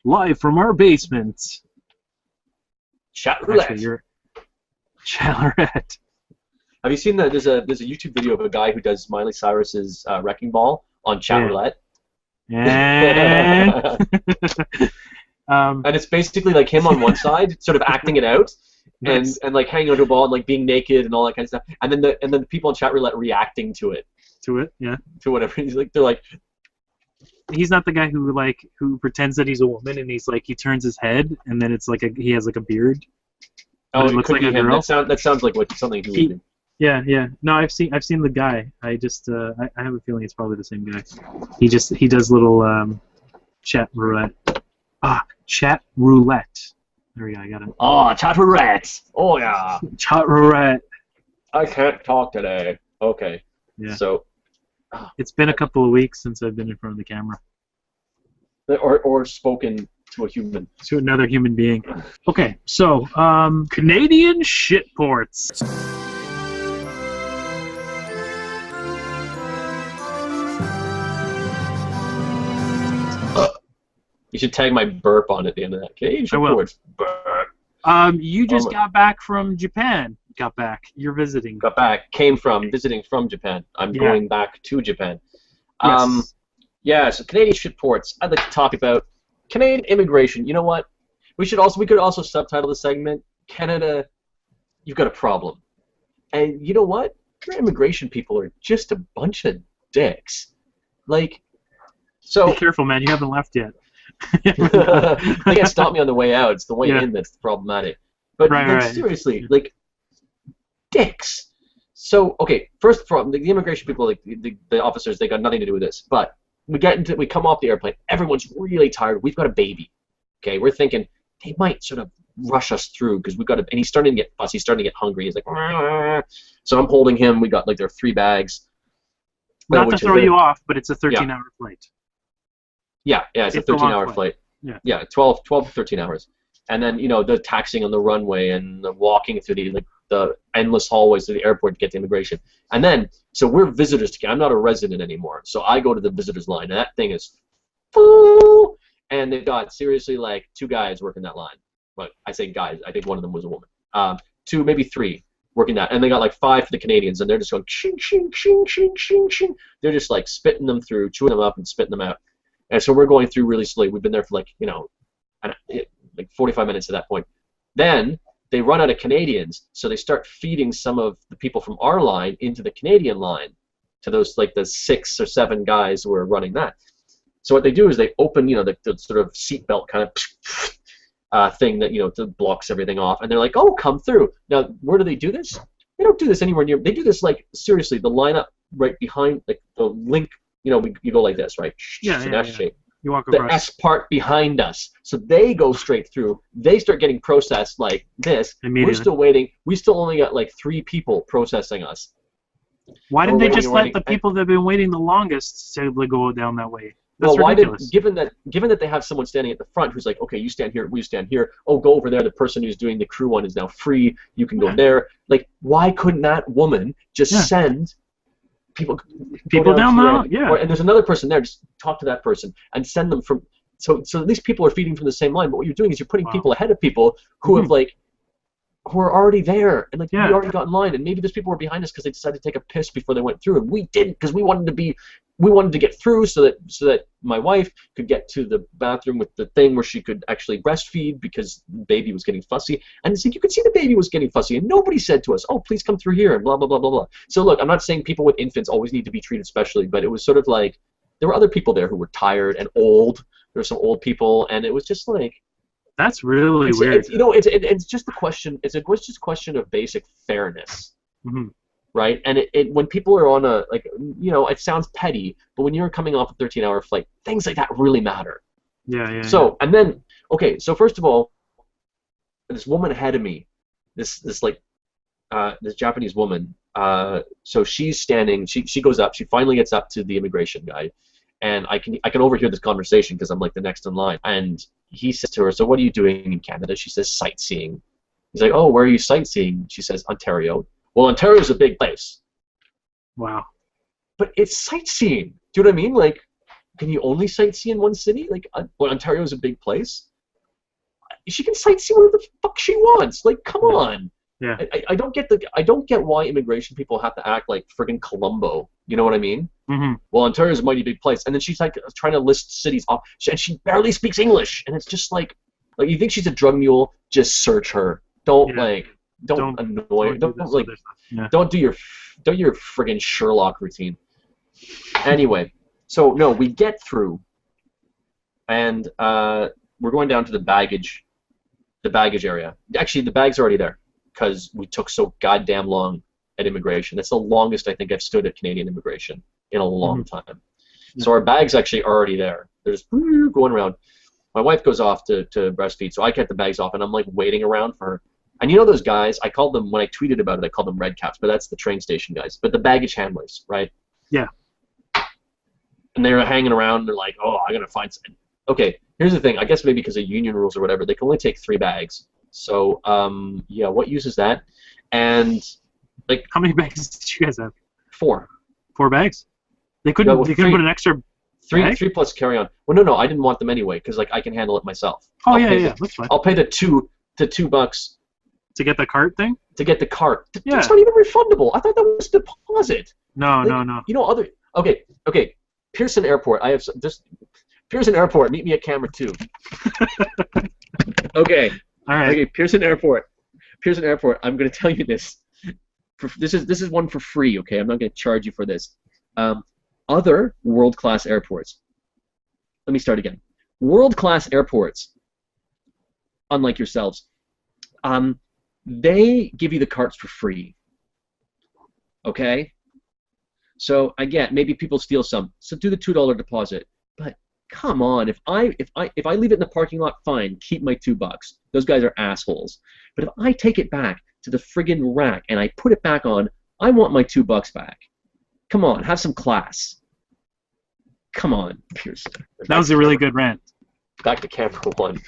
live from our basement. Chat roulette. Actually, you're chat roulette. Have you seen that? There's a YouTube video of a guy who does Miley Cyrus's wrecking ball on chat roulette. Yeah. And it's basically like him on one side, sort of acting it out, Nice. and like hanging onto a ball and like being naked and all that kind of stuff, and then the people on chat roulette reacting to it, To whatever. they're like, He's not the guy who pretends that he's a woman and he's like he turns his head and then it's like he has like a beard. oh, It it looks could like be a him. girl. That sounds like something he would do. Yeah. No, I've seen the guy. I just I have a feeling it's probably the same guy. He does little chat roulette. Chat roulette. There we go. I got it. Oh, chat roulette. Oh yeah. Chat roulette. I can't talk today. Okay. Yeah. So. It's been a couple of weeks since I've been in front of the camera. Or spoken to a human. To another human being. Okay, so Canadian shitports. You should tag my burp on at the end of that. Okay, I will. Burp. You just got back from Japan. Got back. You're visiting. Got back. Visiting from Japan. I'm going back to Japan. Yes. Yeah. So Canadian shitports. I'd like to talk about Canadian immigration. You know what? We could also subtitle the segment Canada. You've got a problem. And you know what? Your immigration people are just a bunch of dicks. Like, so. Be careful, man. You haven't left yet. They can't stop me on the way out. It's the way in that's problematic. But seriously, like, dicks. So, okay, first problem, the immigration people, like the officers, they got nothing to do with this. But we come off the airplane. Everyone's really tired. We've got a baby. Okay, we're thinking they might sort of rush us through because we've got and he's starting to get fussy. He's starting to get hungry. He's like, "Rrr." So I'm holding him. We got like there are 3 bags. Not to throw you off, but it's a 13-hour flight. Yeah, it's a 13-hour flight. Yeah, 12 to 13 hours. And then, you know, the taxiing on the runway and the walking through the endless hallways to the airport to get to immigration. And then, so we're visitors to I'm not a resident anymore. So I go to the visitors line, and that thing is full. And they've got, seriously, like 2 guys working that line. But I say guys, I think one of them was a woman. 2, maybe 3 working that. And they got like 5 for the Canadians, and they're just going shing, shing, shing, shing, shing, shing. They're just like spitting them through, chewing them up and spitting them out. And so we're going through really slowly. We've been there for like, you know, like 45 minutes at that point. Then they run out of Canadians, so they start feeding some of the people from our line into the Canadian line, to those like the 6 or 7 guys who are running that. So what they do is they open, you know, the sort of seatbelt kind of thing that, you know, that blocks everything off, and they're like, "Oh, come through." Now, where do they do this? They don't do this anywhere near. They do this like seriously, the lineup right behind, like the link. You know, you go like this, right? Shape. You walk across. The S part behind us. So they go straight through. They start getting processed like this. We're still waiting. We still only got like 3 people processing us. Why didn't they just let the people that have been waiting the longest simply go down that way? That's ridiculous. Given that they have someone standing at the front who's like, okay, you stand here, we stand here. Oh, go over there. The person who's doing the crew one is now free. You can go there. Like, why couldn't that woman just send people down there, and there's another person there, just talk to that person and send them from, so at least people are feeding from the same line, but what you're doing is you're putting people ahead of people who have like, who are already there, and like we already got in line, and maybe those people were behind us because they decided to take a piss before they went through, and we didn't because we wanted to get through so that my wife could get to the bathroom with the thing where she could actually breastfeed because the baby was getting fussy, and it's like you could see the baby was getting fussy, and nobody said to us, "Oh, please come through here," and blah blah blah blah blah. So look, I'm not saying people with infants always need to be treated specially, but it was sort of like there were other people there who were tired and old. There were some old people, and it was just like. That's really weird. It's just a question. It's just a question of basic fairness, right? And when people are on a it sounds petty, but when you're coming off a 13-hour flight, things like that really matter. Yeah. So and then so first of all, this woman ahead of me, this Japanese woman. So she's standing. She goes up. She finally gets up to the immigration guy, and I can overhear this conversation because I'm like the next in line. And he says to her, "So what are you doing in Canada?" She says, "Sightseeing." He's like, "Oh, where are you sightseeing?" She says, "Ontario." Well, Ontario's a big place. Wow. But it's sightseeing. Do you know what I mean? Like, can you only sightsee in one city? Like, well, Ontario is a big place. She can sightsee where the fuck she wants. Like, come on. Yeah. I don't get why immigration people have to act like friggin' Columbo. You know what I mean? Mm-hmm. Well, Ontario's a mighty big place, and then she's like trying to list cities off, and she barely speaks English, and it's just like you think she's a drug mule? Just search her. Don't annoy her. Don't do your friggin' Sherlock routine. Anyway, so no, we get through, and we're going down to the baggage area. Actually, the bag's already there because we took so goddamn long at immigration. That's the longest I think I've stood at Canadian immigration in a long time. So our bags actually are already there. They're just going around. My wife goes off to breastfeed, so I get the bags off, and I'm like waiting around for her. And you know those guys, I called them, when I tweeted about it, I called them red caps, but that's the train station guys. But the baggage handlers, right? Yeah. And they're hanging around, and they're like, oh, I gotta find something. Okay, here's the thing. I guess maybe because of union rules or whatever, they can only take 3 bags. So, yeah, what use is that? And, like... How many bags did you guys have? 4. 4 bags? They couldn't, they couldn't put an extra bag? 3 plus carry-on. Well, no, I didn't want them anyway, because, like, I can handle it myself. Oh, yeah, that's fine. I'll pay the $2 to get the cart thing? To get the cart. Yeah. It's not even refundable. I thought that was a deposit. No. You know, other... Okay. Pearson Airport. I have just... Pearson Airport, meet me at camera 2. Okay. All right. Okay, Pearson Airport. I'm going to tell you this. This is one for free, okay? I'm not going to charge you for this. Other world-class airports. Let me start again. World-class airports, unlike yourselves, they give you the carts for free. Okay? So I get maybe people steal some. So do the $2 deposit. But come on, if I leave it in the parking lot, fine, keep my $2. Those guys are assholes. But if I take it back to the friggin' rack and I put it back on, I want my $2 back. Come on, have some class. Come on, Pearson. That was a really good rant. Back to camera 1.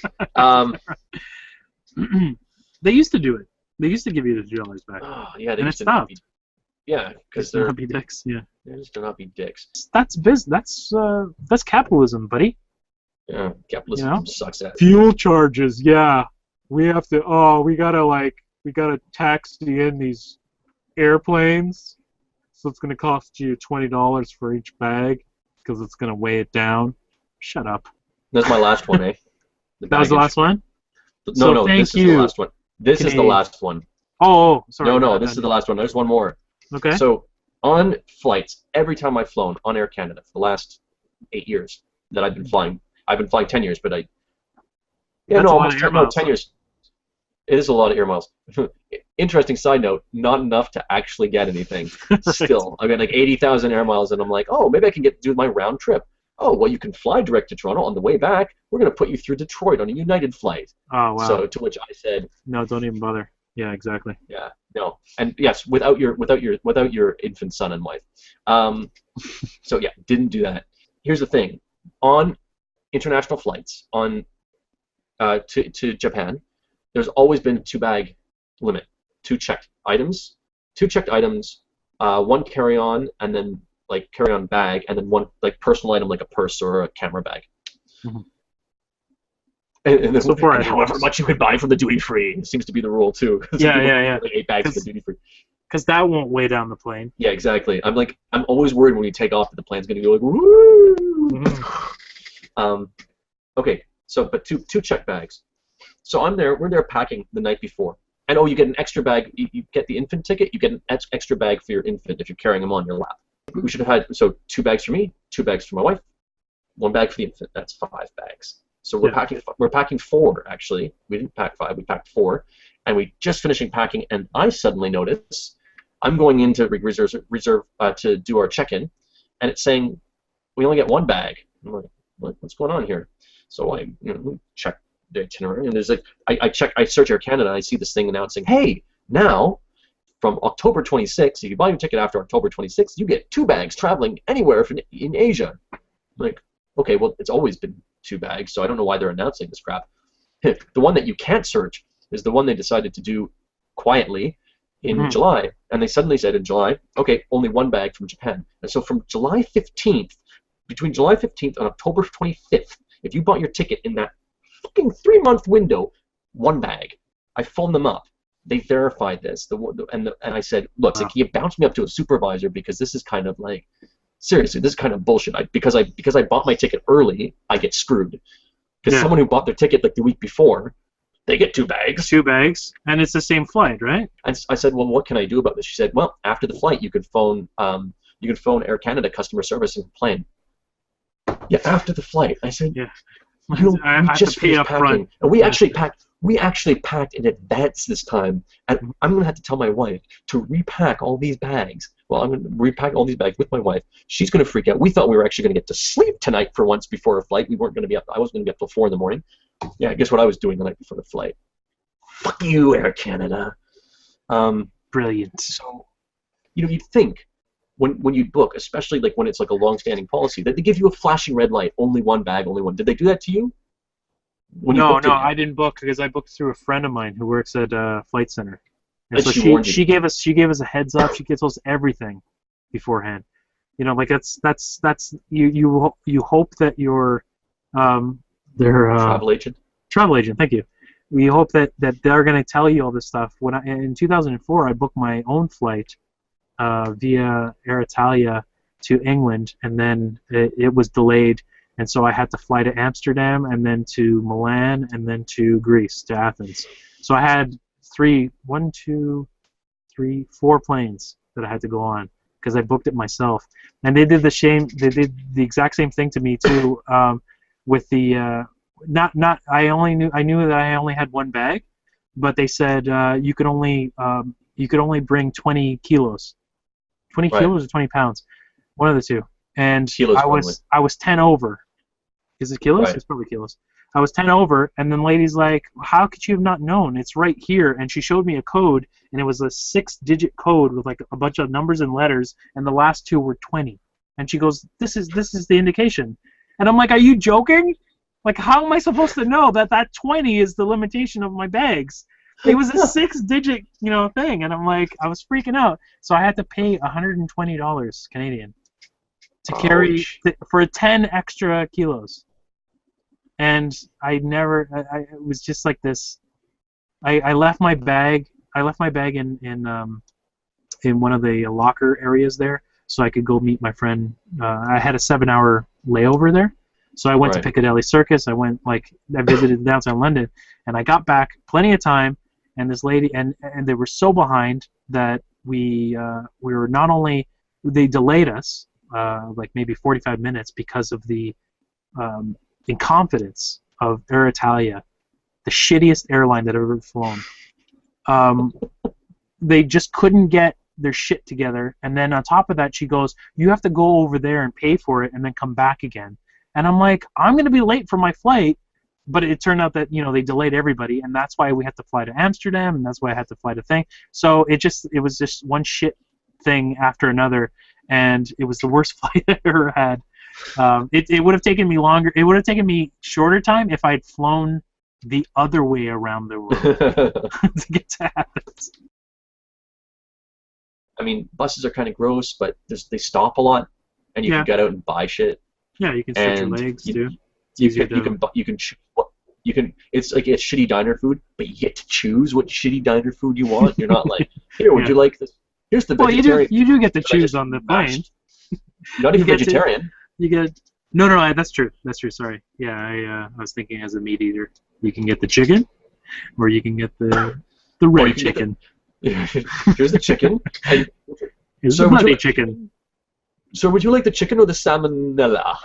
They used to do it. They used to give you the $2 back. Oh, yeah, they and used it to stopped. Yeah, because they're not be dicks. Yeah. They used to not be dicks. That's that's capitalism, buddy. Yeah, capitalism sucks at fuel charges. Yeah, we have to. Oh, we gotta taxi in these airplanes, so it's gonna cost you $20 for each bag because it's gonna weigh it down. Shut up. That's my last one, eh? That was the last one. No, this is the last one. This is the last one. Oh, sorry. No, this is the last one. There's one more. Okay. So, on flights, every time I've flown on Air Canada for the last 8 years that I've been flying 10 years, but almost 10 years. It is a lot of air miles. Interesting side note, not enough to actually get anything. Right. Still, I got like 80,000 air miles, and I'm like, oh, maybe I can do my round trip. Oh, well, you can fly direct to Toronto. On the way back, we're going to put you through Detroit on a United flight. Oh, wow. So, to which I said, no, don't even bother. Yeah, exactly. Yeah, no, and yes, without your infant son and wife. So yeah, didn't do that. Here's the thing: on international flights to Japan, there's always been a 2-bag limit, 2 checked items, 1 carry-on, and then like carry-on bag, and then 1 like personal item like a purse or a camera bag. Mm-hmm. And then however much you could buy from the duty free seems to be the rule too. Yeah. Like 8 bags from the duty free. Because that won't weigh down the plane. Yeah, exactly. I'm always worried when you take off that the plane's gonna go like woo. Mm-hmm. Okay, so but two check bags. So we're there packing the night before, and you get an extra bag. You get the infant ticket. You get an extra bag for your infant if you're carrying him on your lap. We should have had 2 bags for me, 2 bags for my wife, 1 bag for the infant. That's 5 bags. So we're packing 4 actually. We didn't pack 5. We packed 4, and we just finishing packing. And I suddenly notice I'm going into reserve to do our check-in, and it's saying we only get 1 bag. I'm like, what's going on here? So I check the itinerary, and there's I search Air Canada, and I see this thing announcing, hey, now from October 26th, if you buy your ticket after October 26th, you get 2 bags traveling anywhere in Asia. I'm like, okay, well, it's always been 2 bags, so I don't know why they're announcing this crap. The one that you can't search is the one they decided to do quietly in July, and they suddenly said in July, okay, only 1 bag from Japan. And so from July 15th between July 15th and October 25th, if you bought your ticket in that fucking 3-month window, one bag. I phoned them up. They verified this. And I said, look, it's like, you bounced me up to a supervisor because this is kind of like, seriously, this is kind of bullshit. Because I bought my ticket early, I get screwed. Because someone who bought their ticket like the week before, they get 2 bags. 2 bags, and it's the same flight, right? And I said, well, what can I do about this? She said, well, after the flight, you could phone Air Canada customer service and complain. Yeah, after the flight. I said, yeah. I just to pay up front. And we actually packed in advance this time. And I'm going to have to tell my wife to repack all these bags. Well, I'm going to repack all these bags with my wife. She's going to freak out. We thought we were actually going to get to sleep tonight for once before a flight. We weren't going to be up. I wasn't going to be up till 4 in the morning. Yeah, guess what I was doing the night before the flight? Fuck you, Air Canada. Brilliant. So, you'd think when you book, especially like when it's like a long-standing policy, that they give you a flashing red light, only one bag, only one. Did they do that to you? No, I didn't book because I booked through a friend of mine who works at Flight Center. And so she gave us a heads up. She gives us everything beforehand. Like that's you hope that your their travel agent. Travel agent, thank you. We hope that they're going to tell you all this stuff. In 2004, I booked my own flight via Air Italia to England, and then it was delayed, and so I had to fly to Amsterdam, and then to Milan, and then to Greece, to Athens. So I had 4 planes that I had to go on because I booked it myself, and they did the exact same thing to me too, with the I knew that I only had 1 bag, but they said you could only bring 20 kilos. 20 kilos or 20 pounds, one of the two. And kilos I was 10 over. Is it kilos? Right. It's probably kilos. I was 10 over, and then lady's like, how could you have not known? It's right here. And she showed me a code, and it was a 6-digit code with like a bunch of numbers and letters, and the last 2 were 20. And she goes, this is the indication. And I'm like, are you joking? Like, how am I supposed to know that 20 is the limitation of my bags? It was a 6-digit, thing, and I'm like, I was freaking out. So I had to pay $120 Canadian to carry for 10 extra kilos. And it was just like this. I left my bag. I left my bag in one of the locker areas there, so I could go meet my friend. I had a 7-hour layover there. So I went to Piccadilly Circus. I visited downtown London, and I got back plenty of time. And this lady, and they were so behind that we were not only, they delayed us like maybe 45 minutes because of the incompetence of Air Italia, the shittiest airline that I've ever flown. They just couldn't get their shit together, and then on top of that, she goes, you have to go over there and pay for it and then come back again. And I'm like, I'm going to be late for my flight, but it turned out that, they delayed everybody, and that's why we had to fly to Amsterdam, and that's why I had to fly to thing. So it was just one shit thing after another, and it was the worst flight I ever had. It would have taken me longer. It would have taken me shorter time if I'd flown the other way around the world to get to Athens. I mean, buses are kind of gross, but they stop a lot, and you can get out and buy shit. Yeah, you can stretch your legs too. You can it's like it's shitty diner food, but you get to choose what shitty diner food you want. You're not like, here, would you like this? Here's the vegetarian. You do get to choose on the plane. You're not even vegetarian. No, that's true. That's true. Sorry. Yeah, I was thinking as a meat eater, you can get the chicken, or you can get the red chicken. Here's the chicken. Here's the bloody chicken. So would you like the chicken or the salmonella?